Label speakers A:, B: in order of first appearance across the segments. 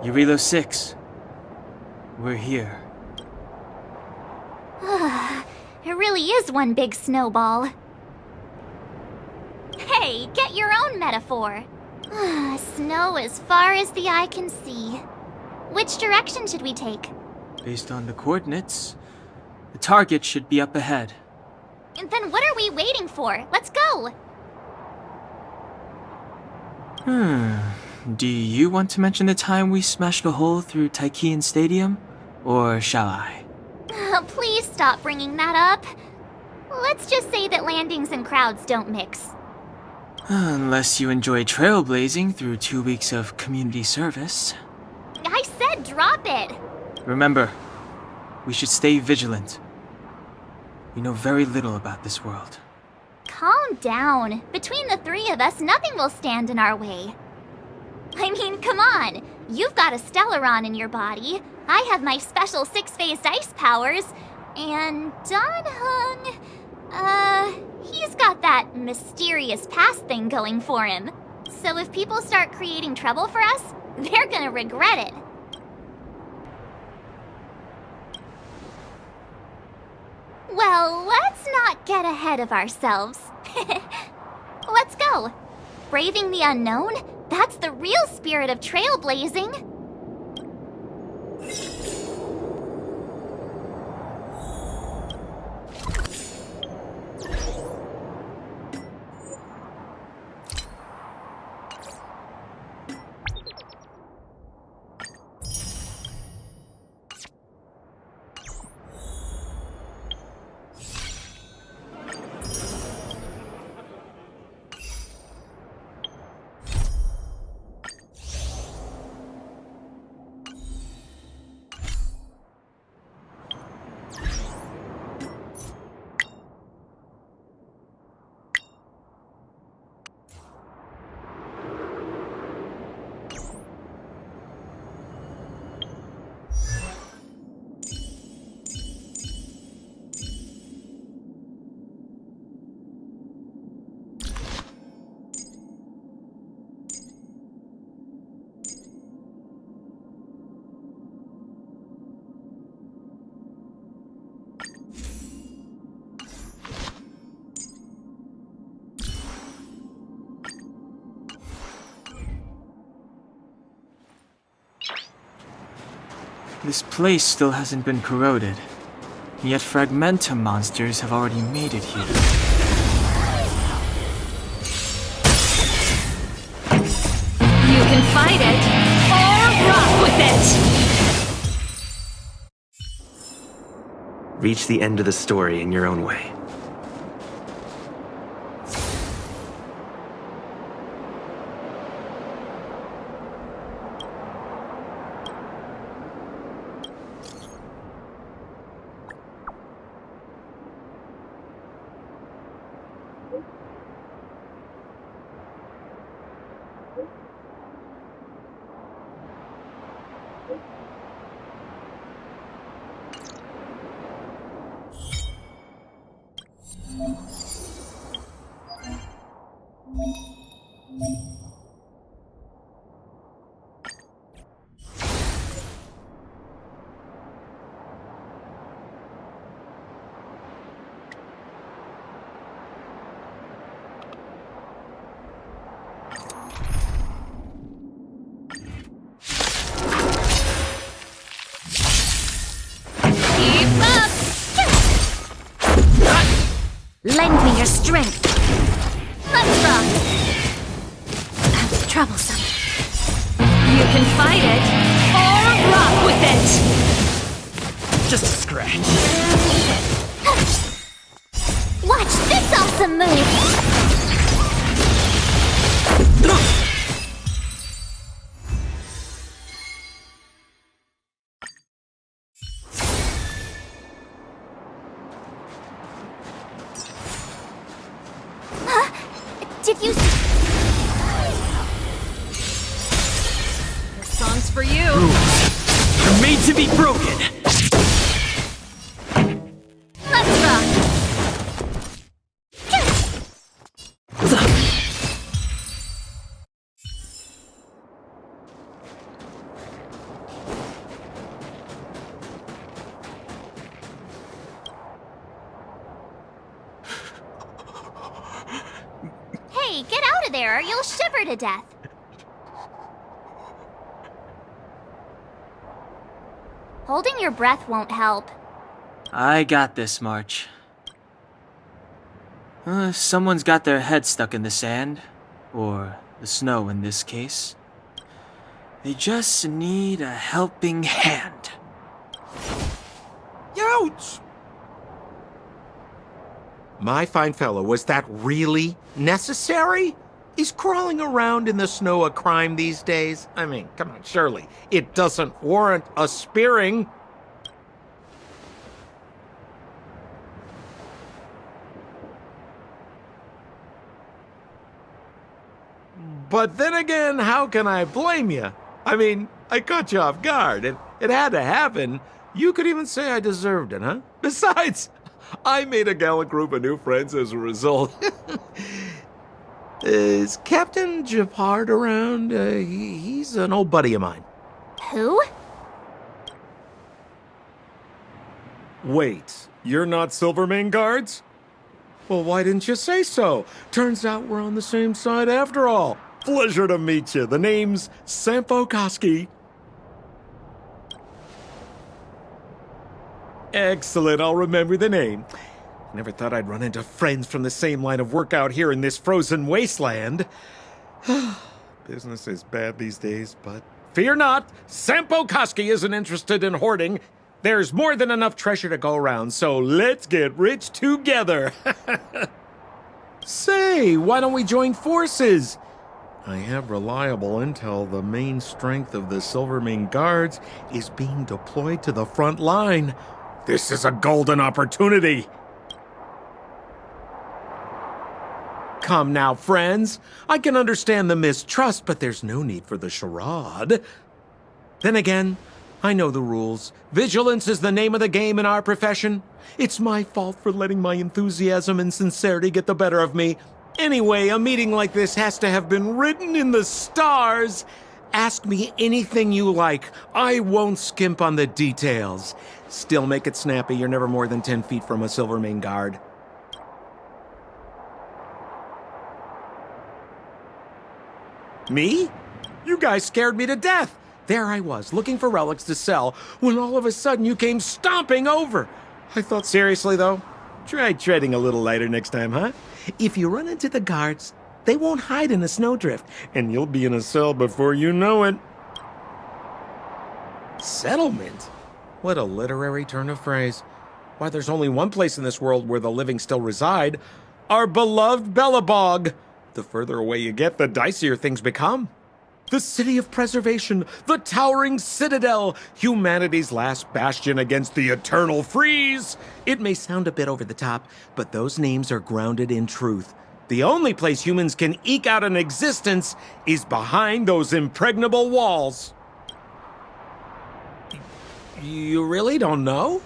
A: Eurilo 6. We're here.
B: It really is one big snowball. Hey, get your own metaphor. Snow as far as the eye can see. Which direction should we take?
A: Based on the coordinates, the target should be up ahead.
B: And then what are we waiting for? Let's go!
A: Do you want to mention the time we smashed a hole through Taikian Stadium? Or shall I?
B: Please stop bringing that up. Let's just say that landings and crowds don't mix.
A: Unless you enjoy trailblazing through 2 weeks of community service.
B: I said drop it!
A: Remember, we should stay vigilant. We know very little about this world.
B: Calm down. Between the three of us, nothing will stand in our way. I mean, come on. You've got a Stellaron in your body. I have my special 6-phased ice powers. And Dan-hung... he's got that mysterious past thing going for him. So if people start creating trouble for us, they're gonna regret it. Well, let's not get ahead of ourselves. Let's go. Braving the unknown? That's the real spirit of trailblazing.
A: This place still hasn't been corroded, yet fragmentum monsters have already made it here.
C: You can fight it, or rock with it!
D: Reach the end of the story in your own way.
C: Lend me your strength.
B: Let's rock!
C: That's troublesome. You can fight it, or rock with it!
D: Just a scratch.
B: Watch this awesome move! Did you...
C: This song's for you.
D: Rules are made to be broken.
B: Let's rock! Hey, get out of there or you'll shiver to death. Holding your breath won't help.
A: I got this, March. Someone's got their head stuck in the sand, or the snow in this case. They just need a helping hand.
E: Ouch! My fine fellow, was that really necessary? Is crawling around in the snow a crime these days? I mean, come on, surely. It doesn't warrant a spearing. But then again, how can I blame you? I mean, I caught you off guard. It had to happen. You could even say I deserved it, huh? Besides, I made a gallant group of new friends as a result. Is Captain Japard around? He's an old buddy of mine.
B: Who?
E: Wait, you're not Silvermane guards? Well, why didn't you say so? Turns out we're on the same side after all. Pleasure to meet you. The name's Sampo Koski. Excellent, I'll remember the name. Never thought I'd run into friends from the same line of work out here in this frozen wasteland. Business is bad these days, but fear not, Sampo Koski isn't interested in hoarding. There's more than enough treasure to go around, so let's get rich together. Say, why don't we join forces? I have reliable intel the main strength of the Silvermane Guards is being deployed to the front line. This is a golden opportunity. Come now, friends. I can understand the mistrust, but there's no need for the charade. Then again, I know the rules. Vigilance is the name of the game in our profession. It's my fault for letting my enthusiasm and sincerity get the better of me. Anyway, a meeting like this has to have been written in the stars. Ask me anything you like. I won't skimp on the details. Still make it snappy. You're never more than 10 feet from a Silvermane guard. Me? You guys scared me to death. There I was, looking for relics to sell, when all of a sudden you came stomping over. I thought, seriously though, try treading a little lighter next time, huh? If you run into the guards, they won't hide in a snowdrift, and you'll be in a cell before you know it. Settlement? What a literary turn of phrase. Why, there's only one place in this world where the living still reside. Our beloved Bellabog. The further away you get, the dicier things become. The city of preservation, the towering citadel, humanity's last bastion against the eternal freeze. It may sound a bit over the top, but those names are grounded in truth. The only place humans can eke out an existence is behind those impregnable walls. You really don't know?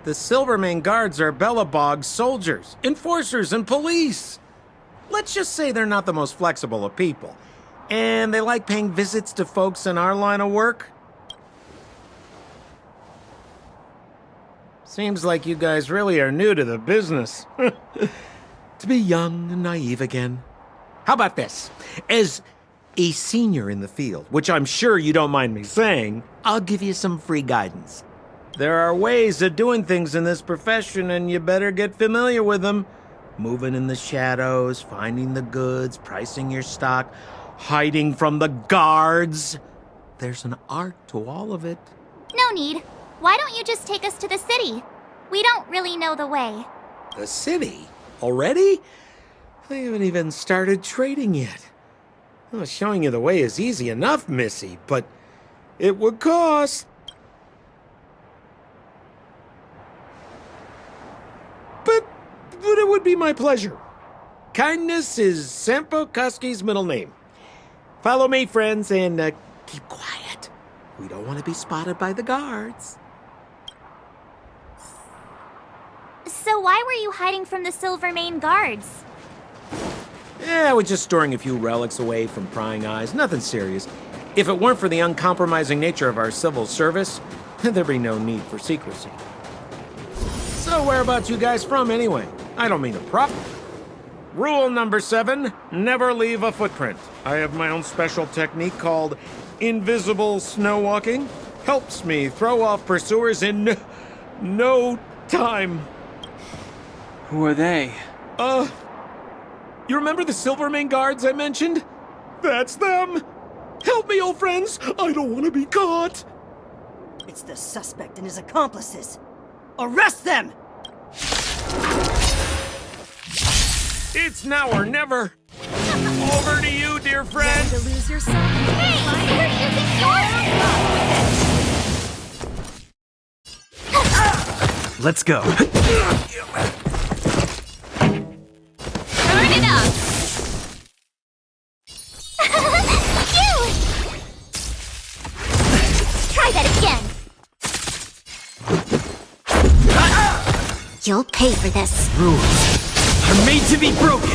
E: The Silvermane Guards are Bellabog's soldiers, enforcers, and police. Let's just say they're not the most flexible of people. And they like paying visits to folks in our line of work. Seems like you guys really are new to the business. To be young and naive again. How about this? As a senior in the field, which I'm sure you don't mind me saying, I'll give you some free guidance. There are ways of doing things in this profession, and you better get familiar with them. Moving in the shadows, finding the goods, pricing your stock, hiding from the guards. There's an art to all of it.
B: No need. Why don't you just take us to the city? We don't really know the way.
E: The city? Already? I haven't even started trading yet. Well, showing you the way is easy enough, Missy, but it would cost. But it would be my pleasure. Kindness is Sampo Koski's middle name. Follow me, friends, and keep quiet. We don't want to be spotted by the guards.
B: So why were you hiding from the Silvermane Guards?
E: Yeah, we're just storing a few relics away from prying eyes. Nothing serious. If it weren't for the uncompromising nature of our civil service, there'd be no need for secrecy. So whereabouts you guys from, anyway? I don't mean to prop. Rule number 7, never leave a footprint. I have my own special technique called invisible snow walking. Helps me throw off pursuers in no time.
A: Who are they?
E: You remember the Silvermane guards I mentioned? That's them! Help me, old friends! I don't want to be caught!
F: It's the suspect and his accomplices. Arrest them!
E: It's now or never! Over to you, dear friend!
C: To lose yourself?
B: Hey, where do you think you're?
D: Let's go.
B: Turn it up! Phew! Try that again! You'll pay for this.
D: Rules are made to be broken.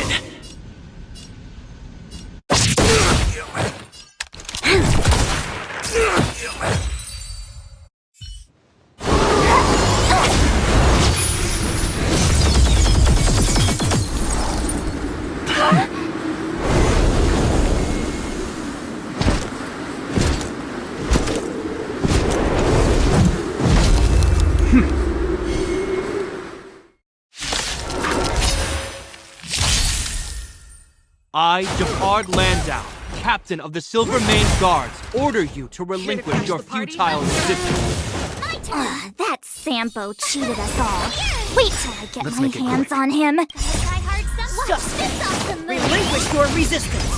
G: I, Depard Landau, captain of the Silvermane Guards, order you to relinquish your futile resistance.
B: My turn! That Sampo cheated us all. Wait till I get
D: Let's
B: my
D: make it
B: hands
D: quick.
B: on him. Try hard Watch this off the move.
F: Relinquish your resistance!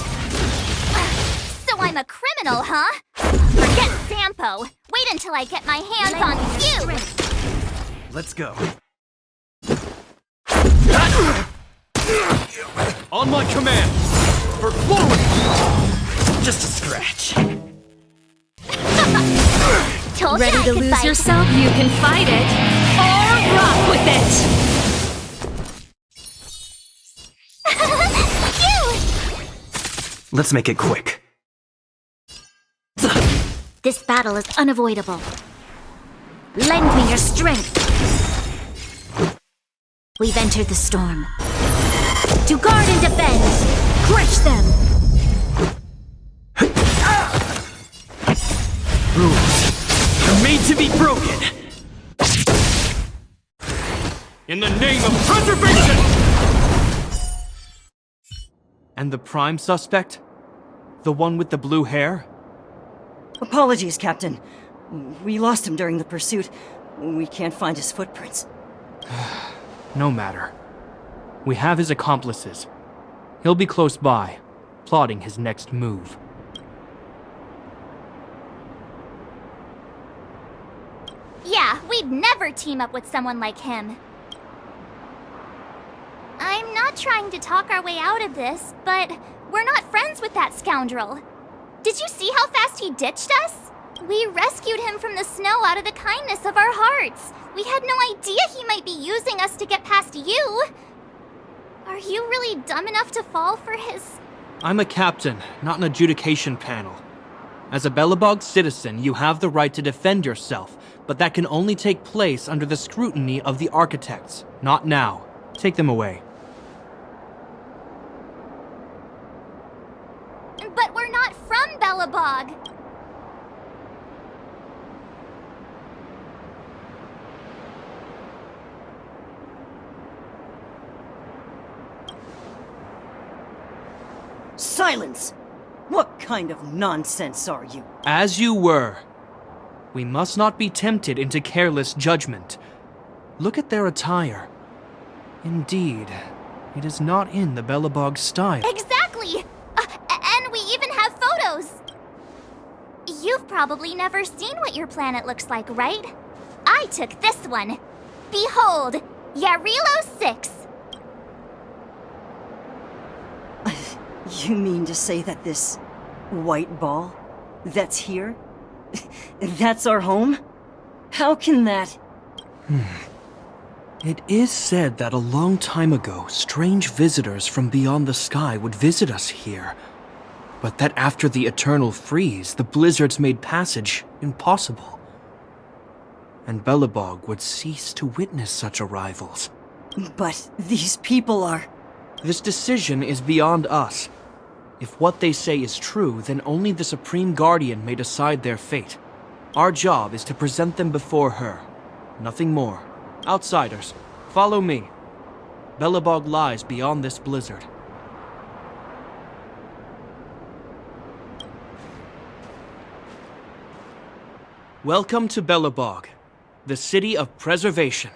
B: So I'm a criminal, huh? Forget Sampo. Wait until I get my hands on you.
D: Let's go.
G: On my command! For glory!
D: Just a scratch.
B: Told
C: Ready
B: you I
C: to
B: could
C: lose
B: fight.
C: yourself? You can fight it, or rock with it!
B: Phew!
D: Let's make it quick.
B: This battle is unavoidable. Lend me your strength. We've entered the storm. To guard and defend! Crush them!
D: Rules are made to be broken.
G: In the name of preservation! And the prime suspect? The one with the blue hair?
F: Apologies, Captain. We lost him during the pursuit. We can't find his footprints.
G: No matter. We have his accomplices. He'll be close by, plotting his next move.
B: Yeah, we'd never team up with someone like him. I'm not trying to talk our way out of this, but we're not friends with that scoundrel. Did you see how fast he ditched us? We rescued him from the snow out of the kindness of our hearts. We had no idea he might be using us to get past you. Are you really dumb enough to fall for his...
G: I'm a captain, not an adjudication panel. As a Belobog citizen, you have the right to defend yourself, but that can only take place under the scrutiny of the architects, not now. Take them away.
B: But we're not from Belobog.
F: Silence! What kind of nonsense are you?
G: As you were. We must not be tempted into careless judgment. Look at their attire. Indeed, it is not in the Belobog style.
B: Exactly! And we even have photos! You've probably never seen what your planet looks like, right? I took this one. Behold, Yarilo 6.
F: You mean to say that this white ball that's here? That's our home? How can that...
G: It is said that a long time ago, strange visitors from beyond the sky would visit us here. But that after the eternal freeze, the blizzards made passage impossible. And Belobog would cease to witness such arrivals.
F: But these people are...
G: This decision is beyond us. If what they say is true, then only the Supreme Guardian may decide their fate. Our job is to present them before her. Nothing more. Outsiders, follow me. Belobog lies beyond this blizzard. Welcome to Belobog, the city of preservation.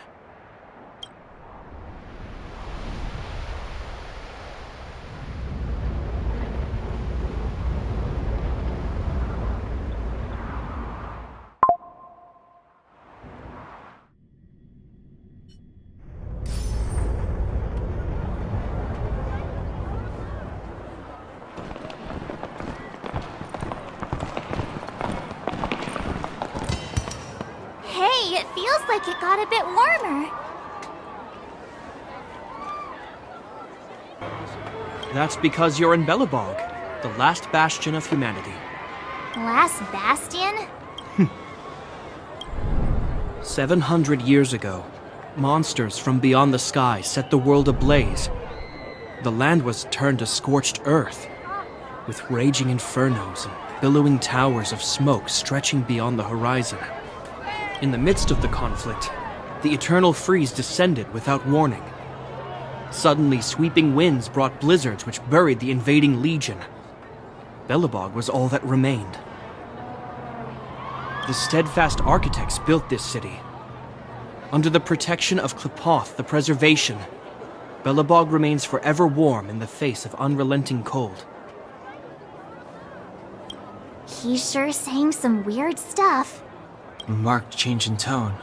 B: Hey, it feels like it got a bit warmer.
G: That's because you're in Belobog, the last bastion of humanity.
B: Last bastion?
G: 700 years ago, monsters from beyond the sky set the world ablaze. The land was turned to scorched earth, with raging infernos and billowing towers of smoke stretching beyond the horizon. In the midst of the conflict, the eternal freeze descended without warning. Suddenly, sweeping winds brought blizzards which buried the invading legion. Belobog was all that remained. The steadfast architects built this city. Under the protection of Klipoth, the preservation, Belobog remains forever warm in the face of unrelenting cold.
B: He's sure saying some weird stuff.
A: A marked change in tone.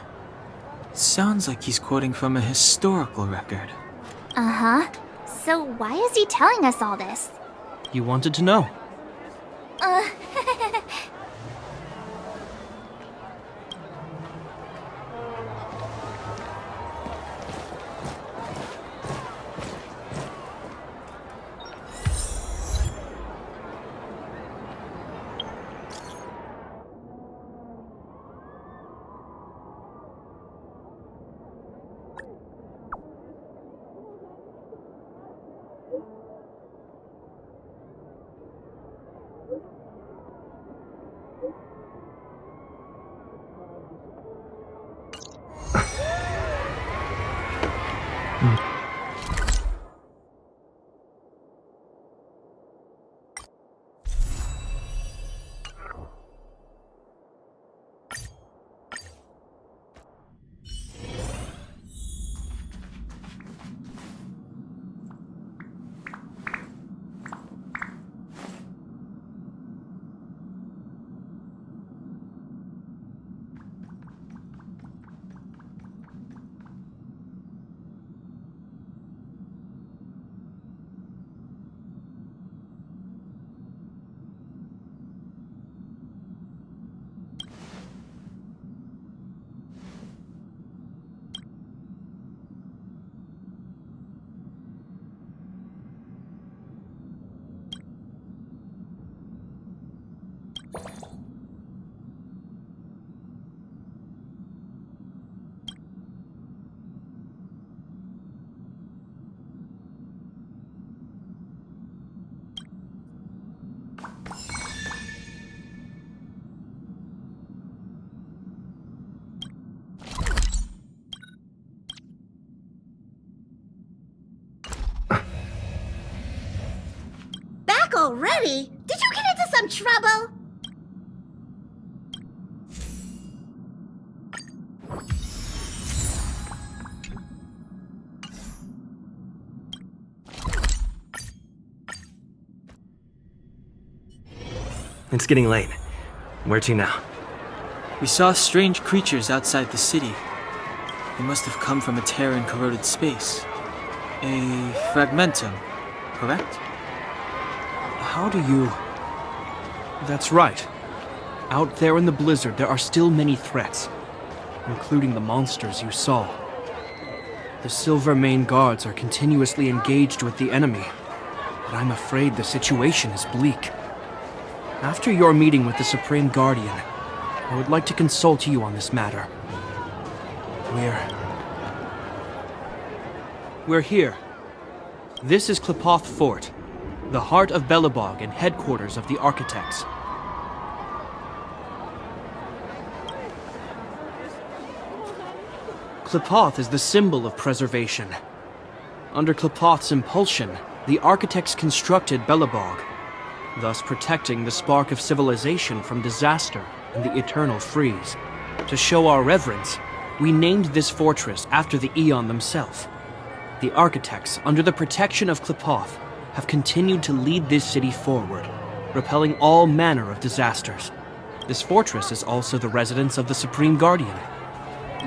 A: It sounds like he's quoting from a historical record.
B: Uh-huh. So why is he telling us all this?
G: You wanted to know.
H: Already? Did you get into some trouble?
D: It's getting late. Where to now?
A: We saw strange creatures outside the city. They must have come from a tear in corroded space. A fragmentum, correct?
G: How do you... That's right. Out there in the blizzard, there are still many threats, including the monsters you saw. The Silvermane guards are continuously engaged with the enemy, but I'm afraid the situation is bleak. After your meeting with the Supreme Guardian, I would like to consult you on this matter. We're here. This is Klepoth Fort, the heart of Belobog and headquarters of the Architects. Klepoth is the symbol of preservation. Under Klepoth's impulsion, the Architects constructed Belobog, thus protecting the spark of civilization from disaster and the eternal freeze. To show our reverence, we named this fortress after the Aeon themselves. The Architects, under the protection of Klepoth, have continued to lead this city forward, repelling all manner of disasters. This fortress is also the residence of the Supreme Guardian.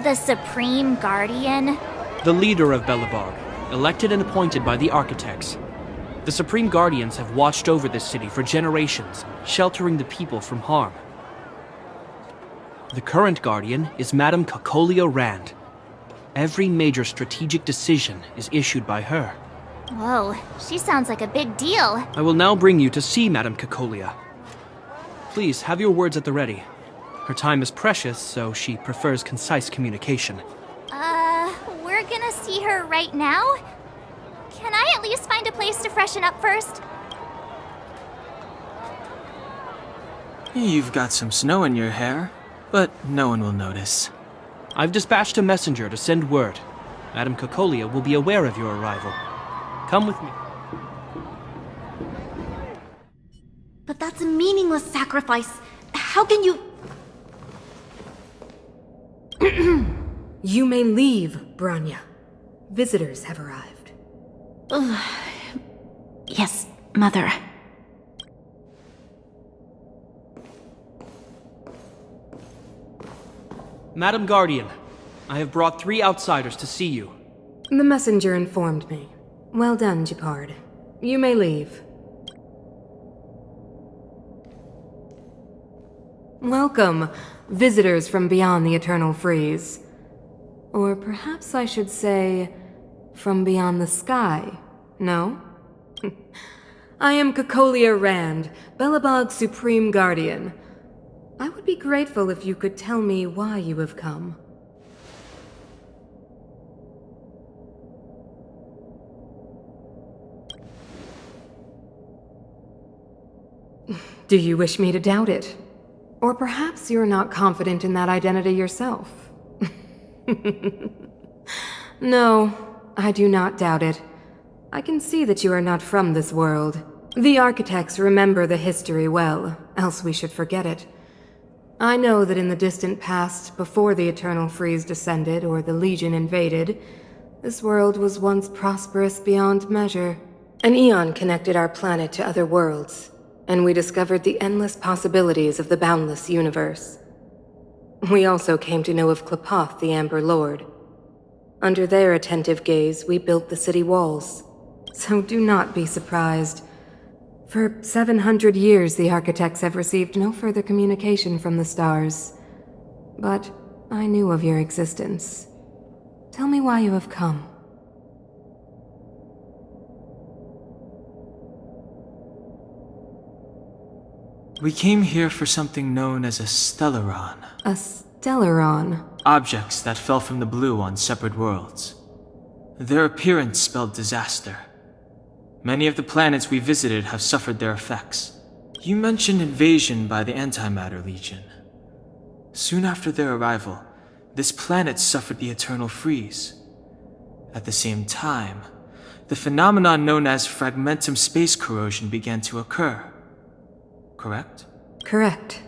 B: The Supreme Guardian?
G: The leader of Belobog, elected and appointed by the Architects. The Supreme Guardians have watched over this city for generations, sheltering the people from harm. The current Guardian is Madame Cacolia Rand. Every major strategic decision is issued by her.
B: Whoa, she sounds like a big deal.
G: I will now bring you to see Madame Cacolia. Please, have your words at the ready. Her time is precious, so she prefers concise communication.
B: We're gonna see her right now? Can I at least find a place to freshen up first?
A: You've got some snow in your hair, but no one will notice.
G: I've dispatched a messenger to send word. Madame Cacolia will be aware of your arrival. Come with me.
H: But that's a meaningless sacrifice. How can you...
I: You may leave, Branya. Visitors have arrived.
H: Yes, Mother.
G: Madam Guardian, I have brought 3 outsiders to see you.
I: The messenger informed me. Well done, Gepard. You may leave. Welcome, visitors from beyond the Eternal Freeze. Or perhaps I should say, from beyond the sky, no? I am Cacolia Rand, Belobog's Supreme Guardian. I would be grateful if you could tell me why you have come. Do you wish me to doubt it? Or perhaps you're not confident in that identity yourself? No, I do not doubt it. I can see that you are not from this world. The Architects remember the history well, else we should forget it. I know that in the distant past, before the Eternal Freeze descended or the Legion invaded, this world was once prosperous beyond measure. An Aeon connected our planet to other worlds, and we discovered the endless possibilities of the boundless universe. We also came to know of Klepoth, the Amber Lord. Under their attentive gaze, we built the city walls. So do not be surprised. For 700 years, the Architects have received no further communication from the stars. But I knew of your existence. Tell me why you have come.
A: We came here for something known as a Stellaron.
I: A Stellaron?
A: Objects that fell from the blue on separate worlds. Their appearance spelled disaster. Many of the planets we visited have suffered their effects. You mentioned invasion by the Antimatter Legion. Soon after their arrival, this planet suffered the Eternal Freeze. At the same time, the phenomenon known as fragmentum space corrosion began to occur. Correct?
I: Correct.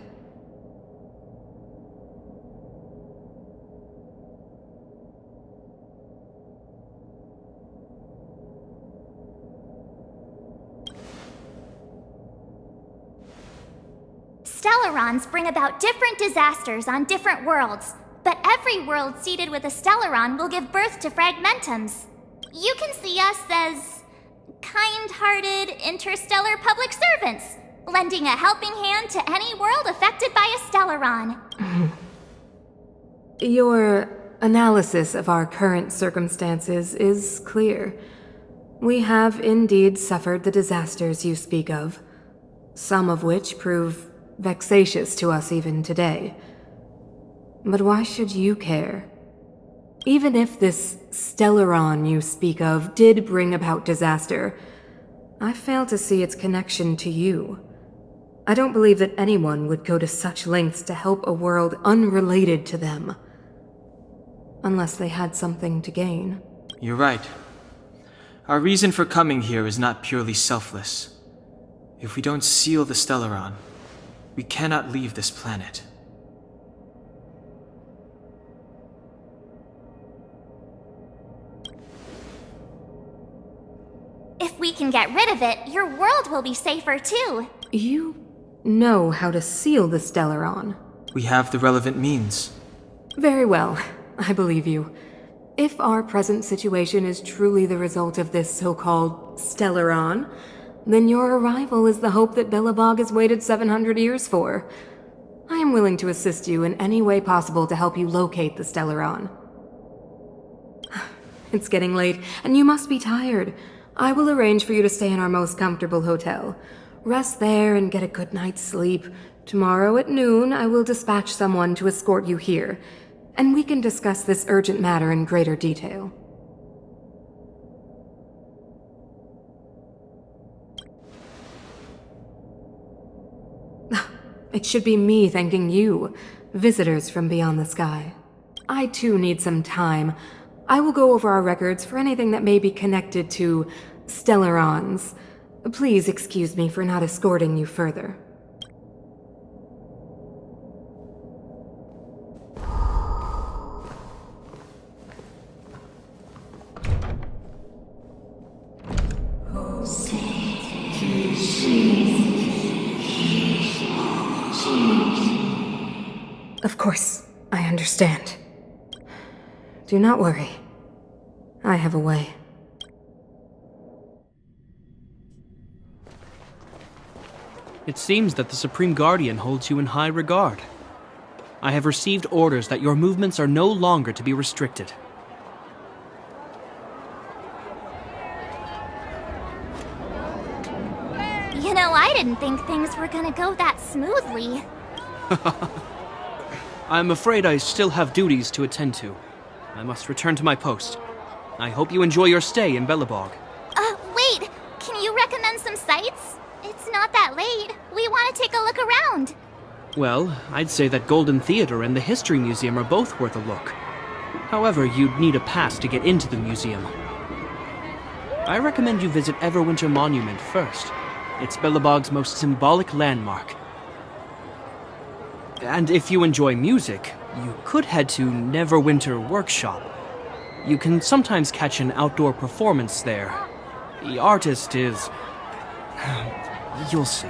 B: Stellarons bring about different disasters on different worlds, but every world seeded with a Stellaron will give birth to fragmentums. You can see us as kind-hearted interstellar public servants, lending a helping hand to any world affected by a Stellaron.
I: Your analysis of our current circumstances is clear. We have indeed suffered the disasters you speak of, some of which prove vexatious to us even today. But why should you care? Even if this Stellaron you speak of did bring about disaster, I fail to see its connection to you. I don't believe that anyone would go to such lengths to help a world unrelated to them. Unless they had something to gain.
A: You're right. Our reason for coming here is not purely selfless. If we don't seal the Stellaron, we cannot leave this planet.
B: If we can get rid of it, your world will be safer too.
I: You know how to seal the Stellaron.
A: We have the relevant means.
I: Very well, I believe you. If our present situation is truly the result of this so-called Stellaron, then your arrival is the hope that Belobog has waited 700 years for. I am willing to assist you in any way possible to help you locate the Stellaron. It's getting late, and you must be tired. I will arrange for you to stay in our most comfortable hotel. Rest there and get a good night's sleep. Tomorrow at noon, I will dispatch someone to escort you here, and we can discuss this urgent matter in greater detail. It should be me thanking you, visitors from beyond the sky. I too need some time. I will go over our records for anything that may be connected to Stellarons. Please excuse me for not escorting you further. Of course, I understand. Do not worry. I have a way.
G: It seems that the Supreme Guardian holds you in high regard. I have received orders that your movements are no longer to be restricted.
B: You know, I didn't think things were gonna go that smoothly.
G: I'm afraid I still have duties to attend to. I must return to my post. I hope you enjoy your stay in Belobog.
B: Wait! Can you recommend some sites? It's not that late. We want to take a look around.
G: Well, I'd say that Golden Theater and the History Museum are both worth a look. However, you'd need a pass to get into the museum. I recommend you visit Everwinter Monument first. It's Belobog's most symbolic landmark. And if you enjoy music, you could head to Neverwinter Workshop. You can sometimes catch an outdoor performance there. The artist is... you'll see.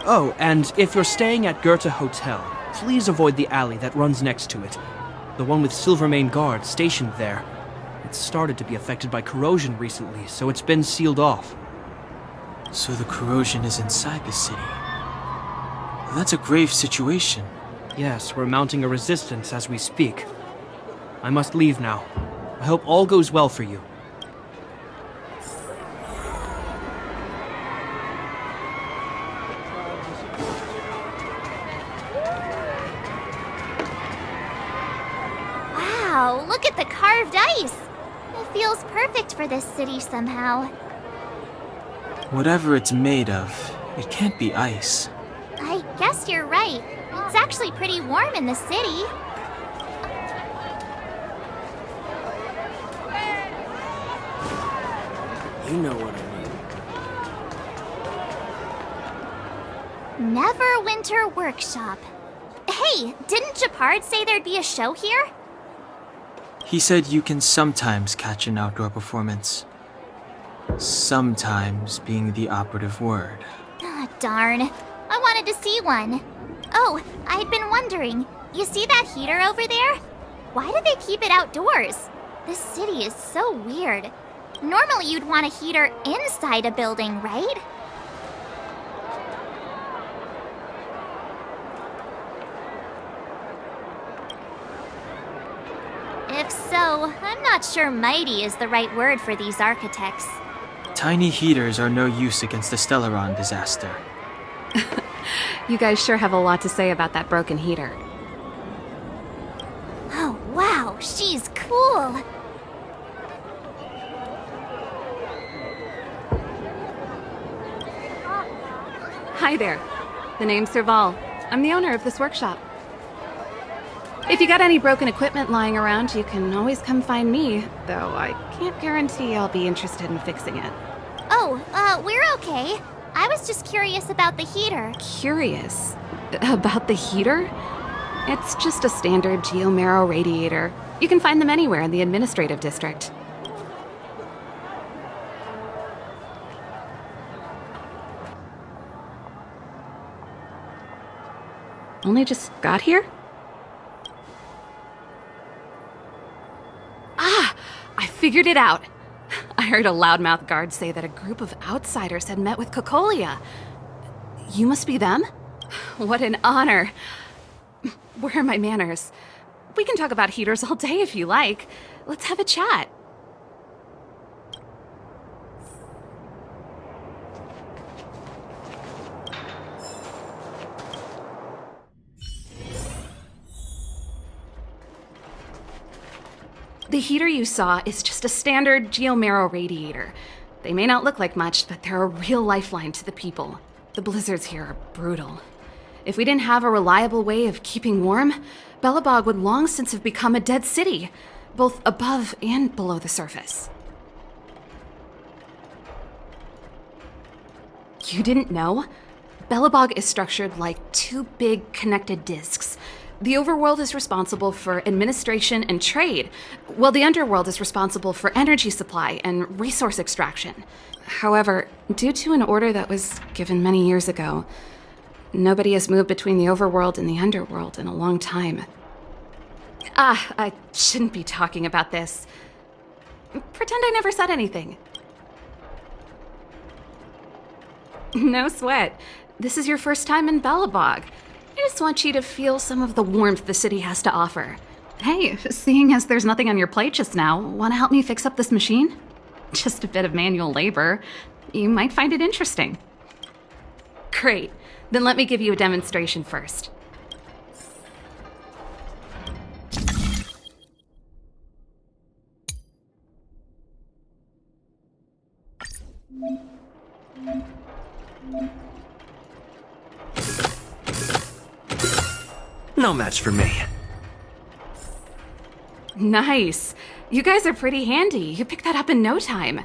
G: Oh, and if you're staying at Goethe Hotel, please avoid the alley that runs next to it. The one with Silvermane guards stationed there. It's started to be affected by corrosion recently, so it's been sealed off.
A: So the corrosion is inside the city. Well, that's a grave situation.
G: Yes, we're mounting a resistance as we speak. I must leave now. I hope all goes well for you.
B: Wow, look at the carved ice! It feels perfect for this city somehow.
A: Whatever it's made of, it can't be ice.
B: I guess you're right. It's actually pretty warm in the city.
D: You know what I mean.
B: Neverwinter Workshop. Hey, didn't Japard say there'd be a show here?
A: He said you can sometimes catch an outdoor performance. Sometimes being the operative word.
B: Ah, darn. I wanted to see one. Oh, I'd been wondering. You see that heater over there? Why do they keep it outdoors? This city is so weird. Normally you'd want a heater inside a building, right? If so, I'm not sure mighty is the right word for these architects.
A: Tiny heaters are no use against the Stellaron disaster.
C: You guys sure have a lot to say about that broken heater.
B: Oh, wow, she's cool.
C: Hi there. The name's Serval. I'm the owner of this workshop. If you got any broken equipment lying around, you can always come find me, though I can't guarantee I'll be interested in fixing it.
B: Oh, we're okay. I was just curious about the heater.
C: Curious? About the heater? It's just a standard geomarrow radiator. You can find them anywhere in the administrative district. Only just got here? Ah! I figured it out! I heard a loudmouth guard say that a group of outsiders had met with Cocolia. You must be them? What an honor. Where are my manners? We can talk about heaters all day if you like. Let's have a chat. The heater you saw is just a standard geomarrow radiator. They may not look like much, but they're a real lifeline to the people. The blizzards here are brutal. If we didn't have a reliable way of keeping warm, Belobog would long since have become a dead city, both above and below the surface. You didn't know? Belobog is structured like two big connected disks. The overworld is responsible for administration and trade, while the underworld is responsible for energy supply and resource extraction. However, due to an order that was given many years ago, nobody has moved between the overworld and the underworld in a long time. I shouldn't be talking about this. Pretend I never said anything. No sweat. This is your first time in Belobog. I just want you to feel some of the warmth the city has to offer. Hey, seeing as there's nothing on your plate just now, want to help me fix up this machine? Just a bit of manual labor. You might find it interesting. Great. Then let me give you a demonstration first.
G: No match for me.
C: Nice. You guys are pretty handy. You picked that up in no time.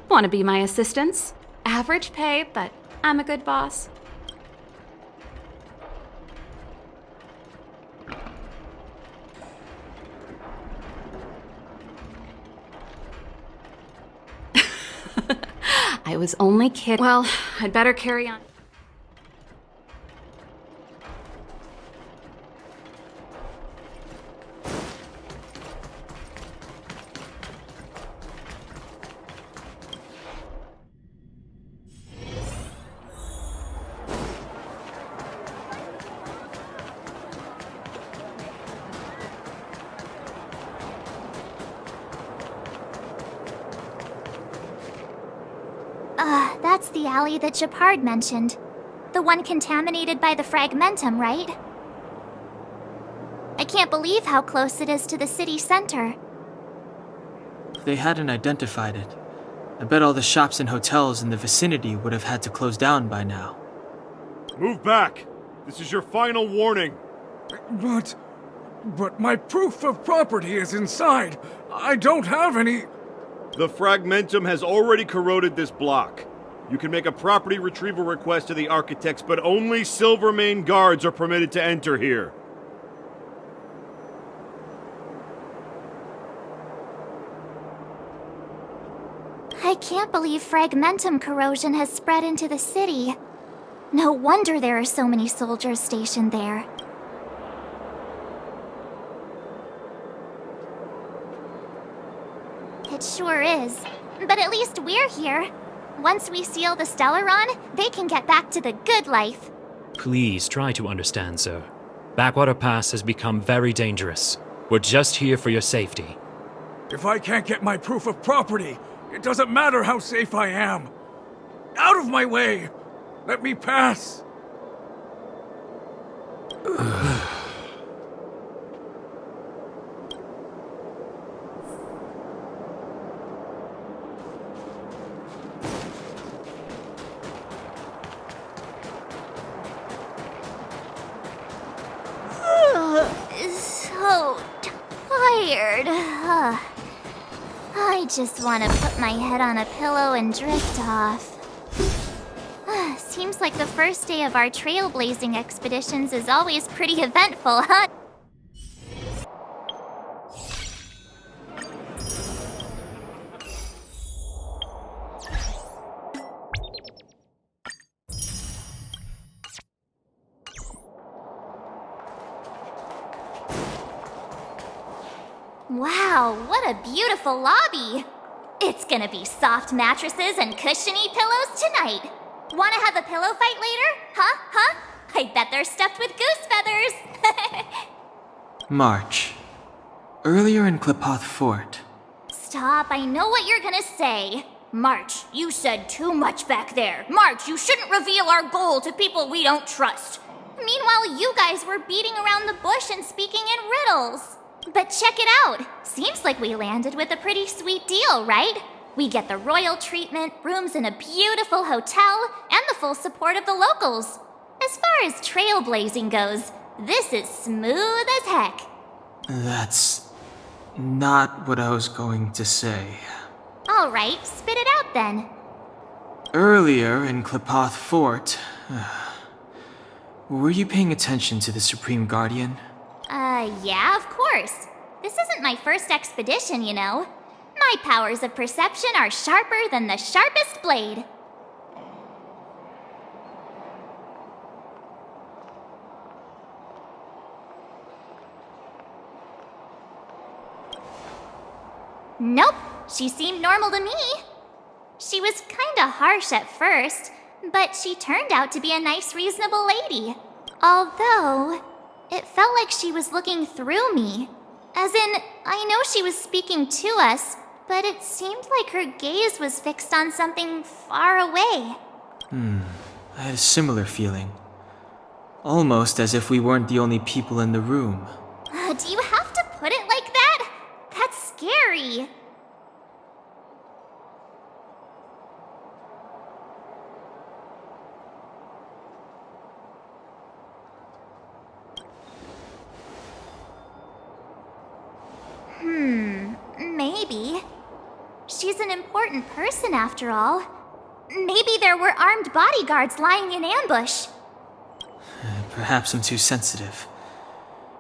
C: Want to be my assistants? Average pay, but I'm a good boss. I was only kidding. Well, I'd better carry on.
B: That's the alley that Japard mentioned. The one contaminated by the fragmentum, right? I can't believe how close it is to the city center.
A: They hadn't identified it. I bet all the shops and hotels in the vicinity would have had to close down by now.
J: Move back! This is your final warning!
K: But my proof of property is inside. I don't have any...
J: The fragmentum has already corroded this block. You can make a property retrieval request to the architects, but only Silvermane guards are permitted to enter here.
B: I can't believe fragmentum corrosion has spread into the city. No wonder there are so many soldiers stationed there. It sure is. But at least we're here. Once we seal the Stellaron, they can get back to the good life.
L: Please try to understand, sir. Backwater Pass has become very dangerous. We're just here for your safety.
K: If I can't get my proof of property, it doesn't matter how safe I am. Out of my way! Let me pass!
B: I just want to put my head on a pillow and drift off. Seems like the first day of our trailblazing expeditions is always pretty eventful, huh? Wow, what a beautiful lobby! It's gonna be soft mattresses and cushiony pillows tonight. Wanna have a pillow fight later? Huh? I bet they're stuffed with goose feathers!
A: March. Earlier in Klipoth Fort.
B: Stop, I know what you're gonna say. March, you said too much back there. March, you shouldn't reveal our goal to people we don't trust. Meanwhile, you guys were beating around the bush and speaking in riddles. But check it out. Seems like we landed with a pretty sweet deal, right? We get the royal treatment, rooms in a beautiful hotel, and the full support of the locals. As far as trailblazing goes, this is smooth as heck.
A: That's not what I was going to say.
B: All right, spit it out then.
A: Earlier in Klipoth Fort, were you paying attention to the Supreme Guardian?
B: Yeah, of course. This isn't my first expedition, you know. My powers of perception are sharper than the sharpest blade. Nope, she seemed normal to me. She was kinda harsh at first, but she turned out to be a nice, reasonable lady. Although, it felt like she was looking through me. As in, I know she was speaking to us, but it seemed like her gaze was fixed on something far away.
A: I had a similar feeling. Almost as if we weren't the only people in the room.
B: Do you have to put it like that? That's scary. Maybe. She's an important person after all. Maybe there were armed bodyguards lying in ambush.
A: Perhaps I'm too sensitive.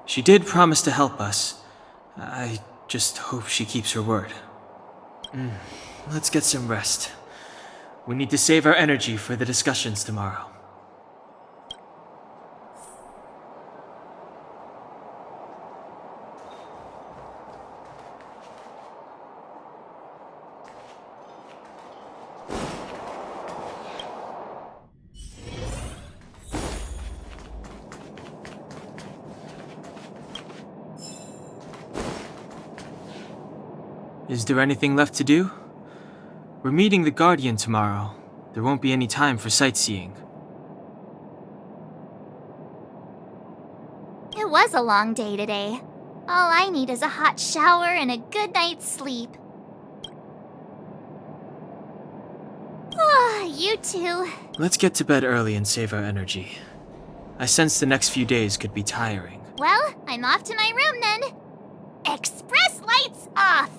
A: She did promise to help us. I just hope she keeps her word. Let's get some rest. We need to save our energy for the discussions tomorrow. Is there anything left to do? We're meeting the Guardian tomorrow. There won't be any time for sightseeing.
B: It was a long day today. All I need is a hot shower and a good night's sleep. You too.
A: Let's get to bed early and save our energy. I sense the next few days could be tiring.
B: Well, I'm off to my room then. Express lights off!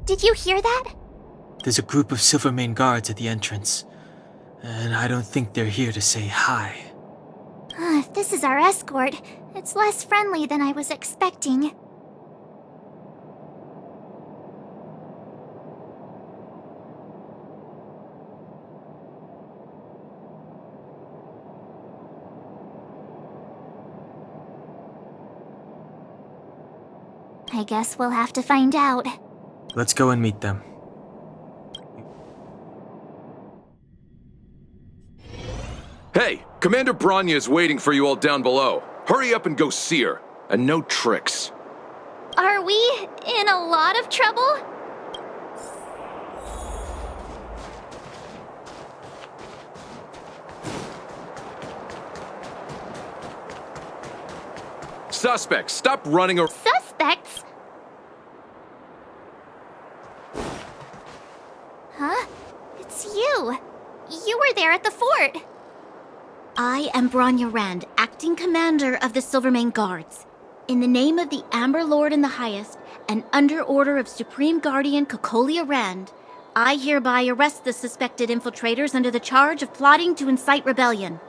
B: Did you hear that?
A: There's a group of Silvermane guards at the entrance, and I don't think they're here to say hi.
B: If this is our escort, it's less friendly than I was expecting. I guess we'll have to find out.
A: Let's go and meet them.
M: Hey, Commander Bronya is waiting for you all down below. Hurry up and go see her. And no tricks.
B: Are we in a lot of trouble?
M: Suspects, stop running or—
B: Suspects? Huh? It's you. You were there at the fort.
H: I am Bronya Rand, acting commander of the Silvermane Guards. In the name of the Amber Lord in the Highest, and under order of Supreme Guardian Cocolia Rand, I hereby arrest the suspected infiltrators under the charge of plotting to incite rebellion.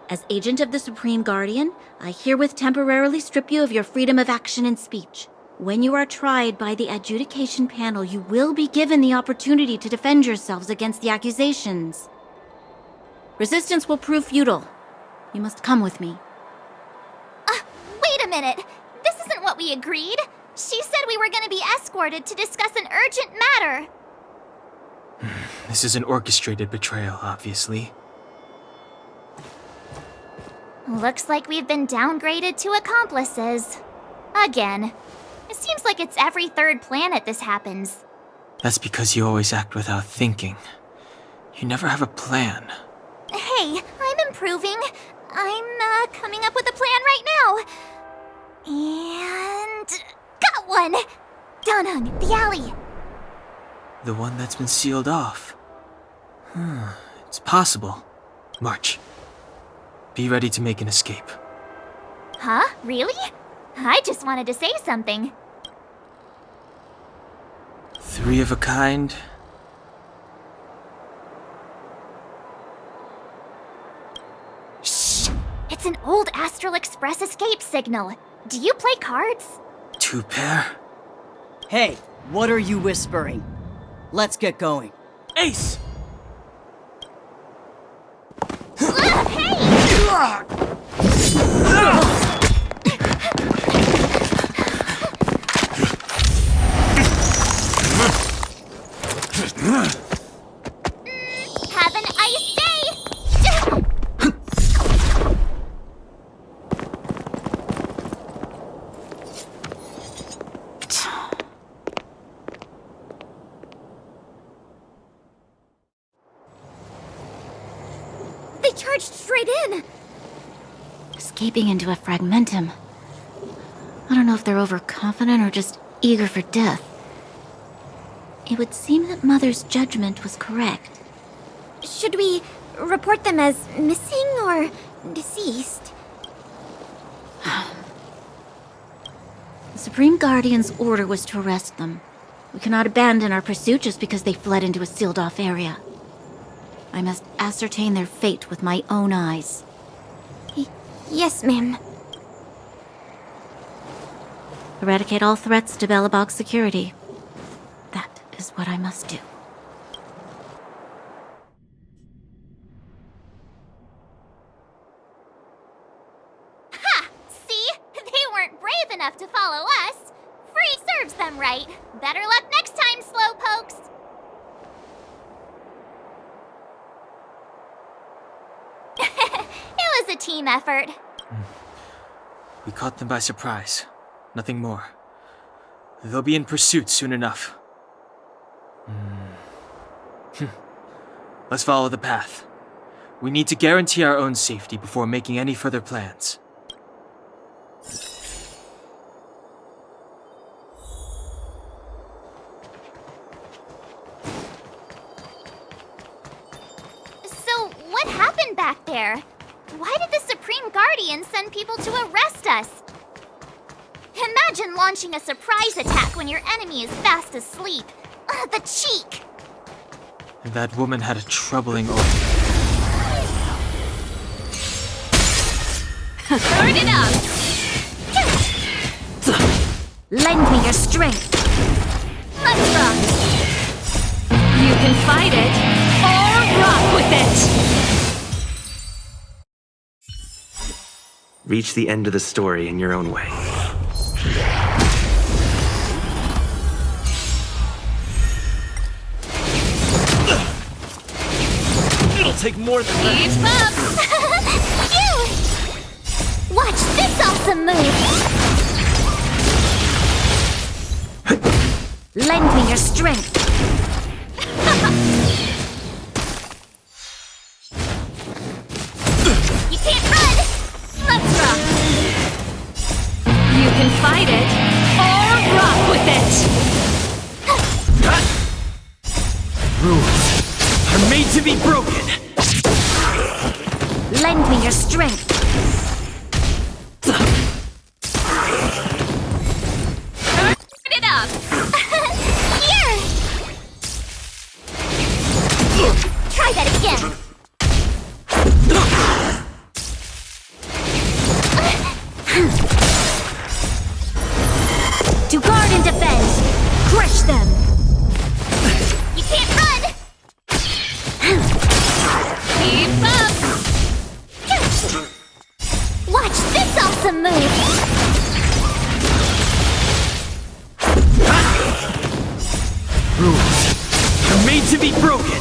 H: As agent of the Supreme Guardian, I herewith temporarily strip you of your freedom of action and speech. When you are tried by the adjudication panel, you will be given the opportunity to defend yourselves against the accusations. Resistance will prove futile. You must come with me.
B: Wait a minute. This isn't what we agreed. She said we were going to be escorted to discuss an urgent matter.
A: This is an orchestrated betrayal, obviously.
B: Looks like we've been downgraded to accomplices. Again. It seems like it's every third planet this happens.
A: That's because you always act without thinking. You never have a plan.
B: Hey, I'm improving. I'm coming up with a plan right now. And got one! Danang, the alley.
A: The one that's been sealed off. It's possible. March. Be ready to make an escape.
B: Huh? Really? I just wanted to say something.
A: 3 of a kind.
B: Shh! It's an old Astral Express escape signal. Do you play cards?
A: 2 pair?
F: Hey, what are you whispering? Let's get going.
A: Ace!
B: Have an ice day!
H: They charged straight in! Escaping into a fragmentum. I don't know if they're overconfident or just eager for death. It would seem that Mother's judgment was correct.
B: Should we report them as missing or deceased?
H: The Supreme Guardian's order was to arrest them. We cannot abandon our pursuit just because they fled into a sealed-off area. I must ascertain their fate with my own eyes.
B: Yes, ma'am.
H: Eradicate all threats to Belobog's security. That is what I must do.
B: Ha! See? They weren't brave enough to follow us. Free serves them right. Better luck next time, slowpokes. It was a team effort.
A: We caught them by surprise. Nothing more. They'll be in pursuit soon enough. Let's follow the path. We need to guarantee our own safety before making any further plans.
B: So, what happened back there? Why did the Supreme Guardian send people to arrest us? And that Imagine launching a surprise attack when your enemy is fast asleep. The cheek!
A: That woman had a troubling
B: Burn it up!
H: Lend me your strength.
B: Let's rock!
I: You can fight it, or rock with it!
N: Reach the end of the story in your own way.
G: It'll take more than that.
B: Keep up! Phew! Watch this awesome move!
H: Lend me your strength.
B: You can't run! Let's rock!
I: You can fight it, or rock with it!
G: Rules are made to be broken.
H: Lend me your strength.
B: Turn it up! Here! Try that again!
H: To guard and defend. Crush them.
B: You can't run! Keep up! Watch this awesome move!
G: Rules are made to be broken.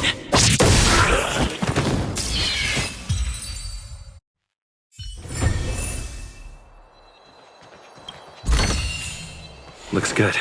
N: Looks good.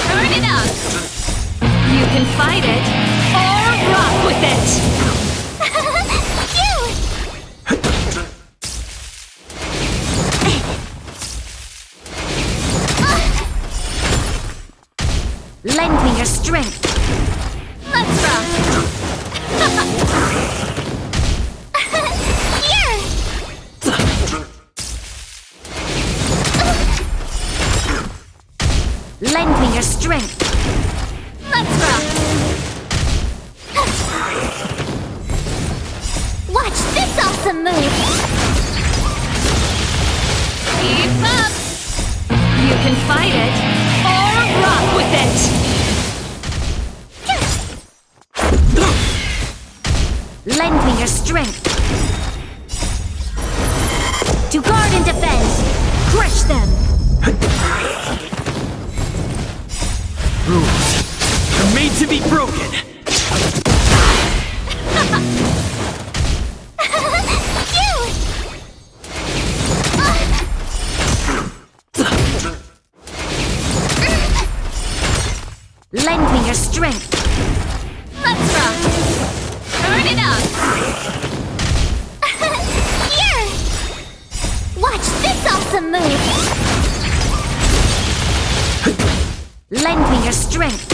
B: Turn it up!
I: You can fight it, or rock with it!
H: Lend me your strength.
B: Let's rock! Here!
H: Lend me your strength.
B: Let's rock! Watch this awesome move! Keep up!
I: You can fight it, or rock with it!
H: Lend me your strength. To guard and defend. Crush them.
G: Rules are made to be broken.
H: Lend me your strength.
B: Let's rock! Turn it up! Here! Watch this awesome move!
H: Lend me your strength.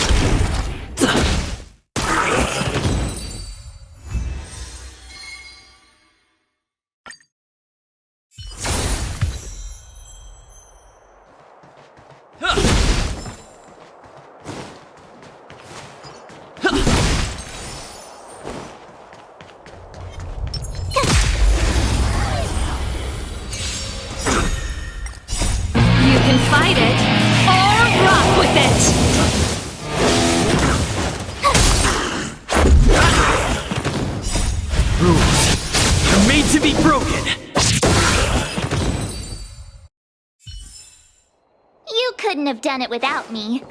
I: You can fight it, or rock with it!
G: Rules are made to be broken.
B: You couldn't have done it without me.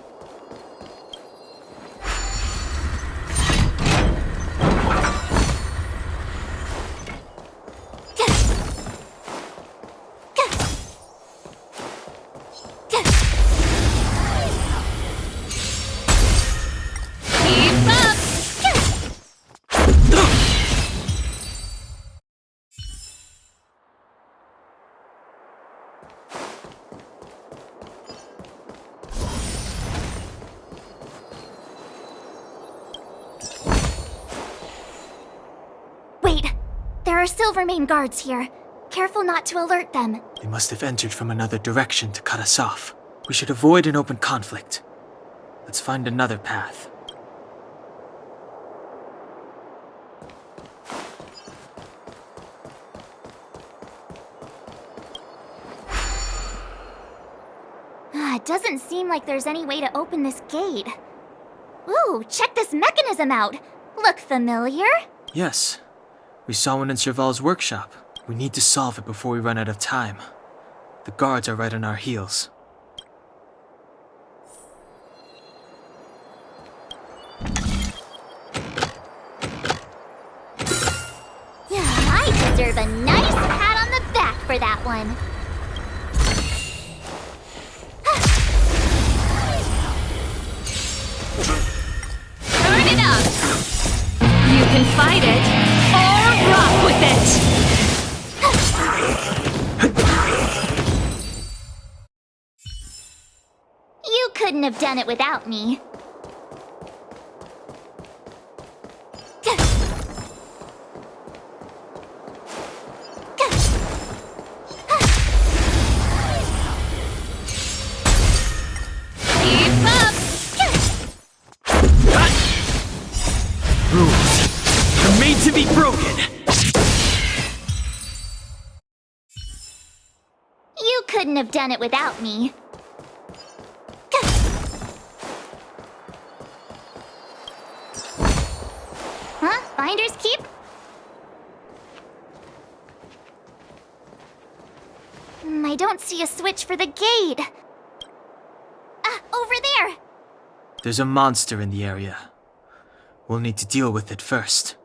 B: are Silvermane guards here. Careful not to alert them.
A: They must have entered from another direction to cut us off. We should avoid an open conflict. Let's find another path.
B: It doesn't seem like there's any way to open this gate. Ooh, check this mechanism out! Look familiar?
A: Yes. We saw one in Serval's workshop. We need to solve it before we run out of time. The guards are right on our heels.
B: Yeah, I deserve a nice pat on the back for that one.
C: Turn it up! You can fight it, or rock with it!
B: You couldn't have done it without me.
C: Keep up!
A: Rules are made to be broken!
B: You couldn't have done it without me. Huh? Finders keep? I don't see a switch for the gate. Ah, over there!
A: There's a monster in the area. We'll need to deal with it first.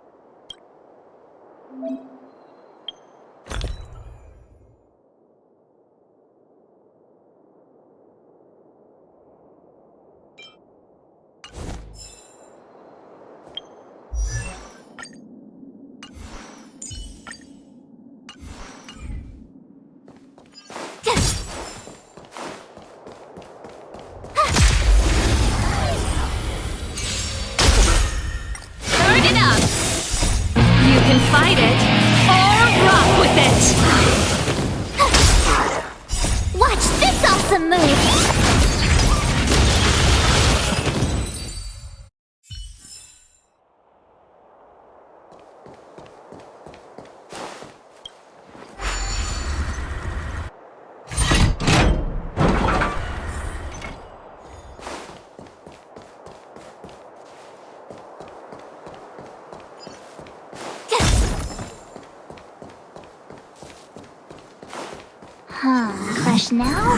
C: Turn it up! You can fight it, or rock with it!
B: Watch this awesome move! Crush now?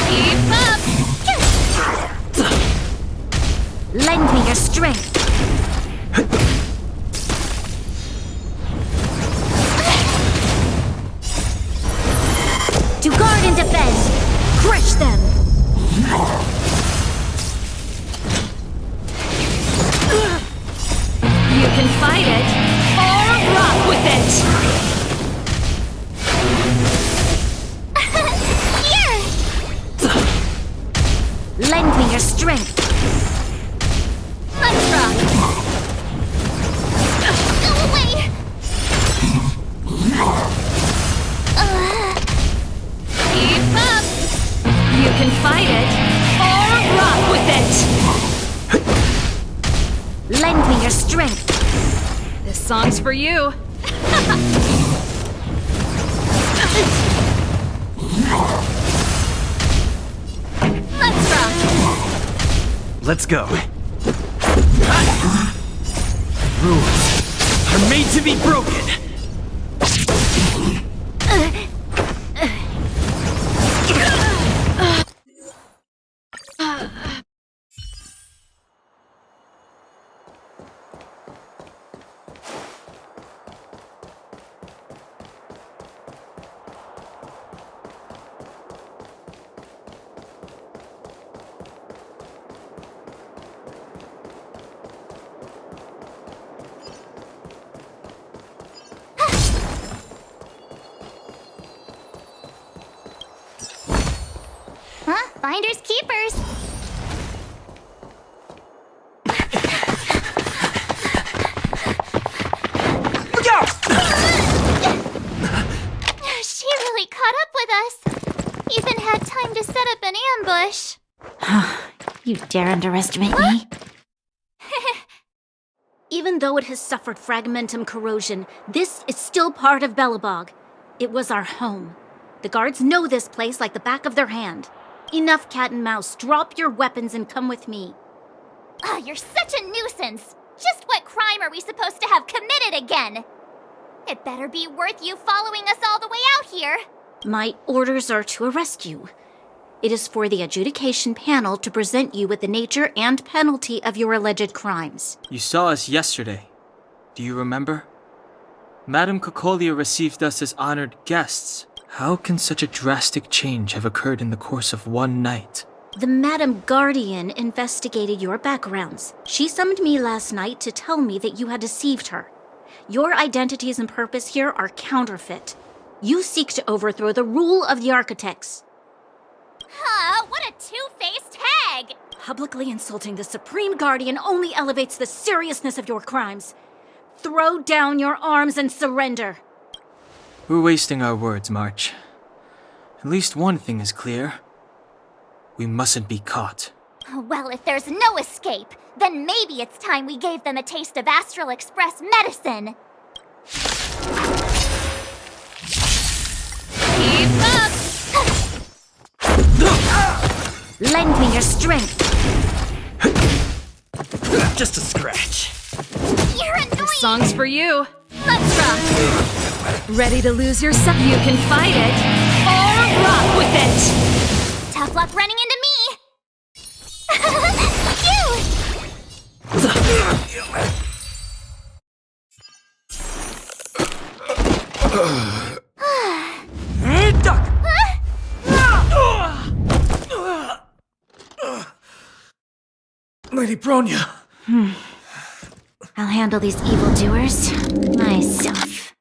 C: Keep up!
H: Lend me your strength. To guard and defend. Crush them.
C: You can fight it, or rock with it!
B: Here!
H: Lend me your strength.
B: Let's rock! Go away!
C: Keep up! You can fight it, or rock with it!
H: Lend me your strength.
C: This song's for you.
B: Let's rock!
A: Let's go. Rules are made to be broken!
B: Huh? Finders keepers! quite caught up with us. Even had time to set up an ambush.
H: You dare underestimate me? Even though it has suffered fragmentum corrosion, this is still part of Belobog. It was our home. The guards know this place like the back of their hand. Enough cat and mouse. Drop your weapons and come with me.
B: You're such a nuisance. Just what crime are we supposed to have committed again? It better be worth you following us all the way out here.
H: My orders are to arrest you. It is for the adjudication panel to present you with the nature and penalty of your alleged crimes.
A: You saw us yesterday. Do you remember? Madame Cocolia received us as honored guests. How can such a drastic change have occurred in the course of one night?
H: The Madam Guardian investigated your backgrounds. She summoned me last night to tell me that you had deceived her. Your identities and purpose here are counterfeit. You seek to overthrow the rule of the Architects.
B: What a two-faced hag!
H: Publicly insulting the Supreme Guardian only elevates the seriousness of your crimes. Throw down your arms and surrender.
A: We're wasting our words, March. At least one thing is clear. We mustn't be caught.
B: Well, if there's no escape, then maybe it's time we gave them a taste of Astral Express medicine. Keep up!
H: Lend me your strength.
N: Just a scratch.
B: You're annoying!
C: This song's for you.
B: Let's rock!
C: Ready to lose yourself? You can fight it, or rock with it!
B: Tough luck running into me!
N: Duck!
K: Lady Bronya!
H: I'll handle these evildoers myself.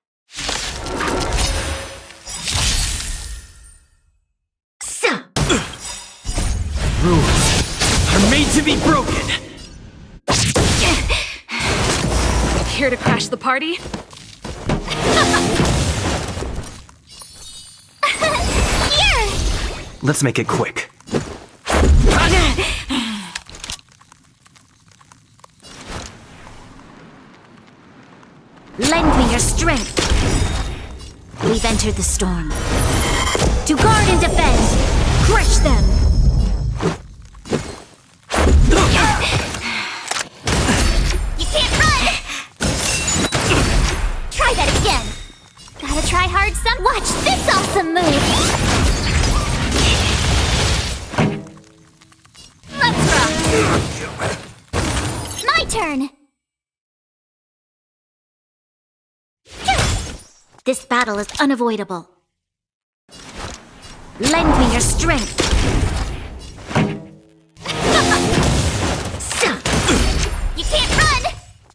N: Rules are made to be broken!
C: Here to crash the party?
B: Here!
N: Let's make it quick.
H: Lend me your strength. We've entered the storm. To guard and defend! Crush them!
B: You can't run! Try that again! Gotta try hard some. Watch this awesome move! Let's rock! My turn!
H: This battle is unavoidable. Lend me your strength.
B: You can't run!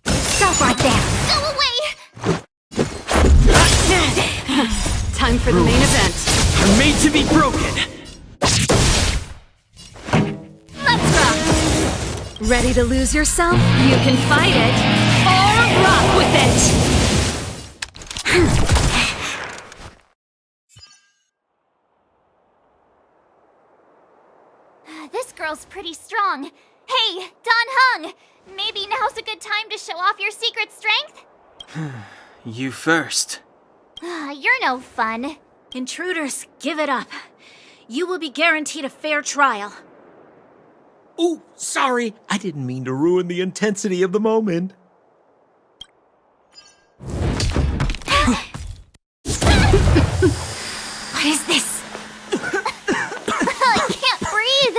H: Stop right there.
B: Go away!
C: Time for the main event.
N: Are made to be broken!
B: Let's rock!
C: Ready to lose yourself? You can fight it, or rock with it!
B: This girl's pretty strong. Hey, Don Hung! Maybe now's a good time to show off your secret strength?
A: You first.
B: You're no fun.
H: Intruders, give it up. You will be guaranteed a fair trial.
E: Ooh, sorry. I didn't mean to ruin the intensity of the moment.
H: What is this?
B: I can't breathe!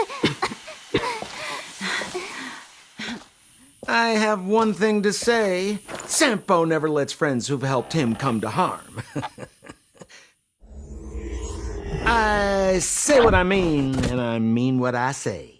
E: I have one thing to say. Sampo never lets friends who've helped him come to harm. I say what I mean, and I mean what I say.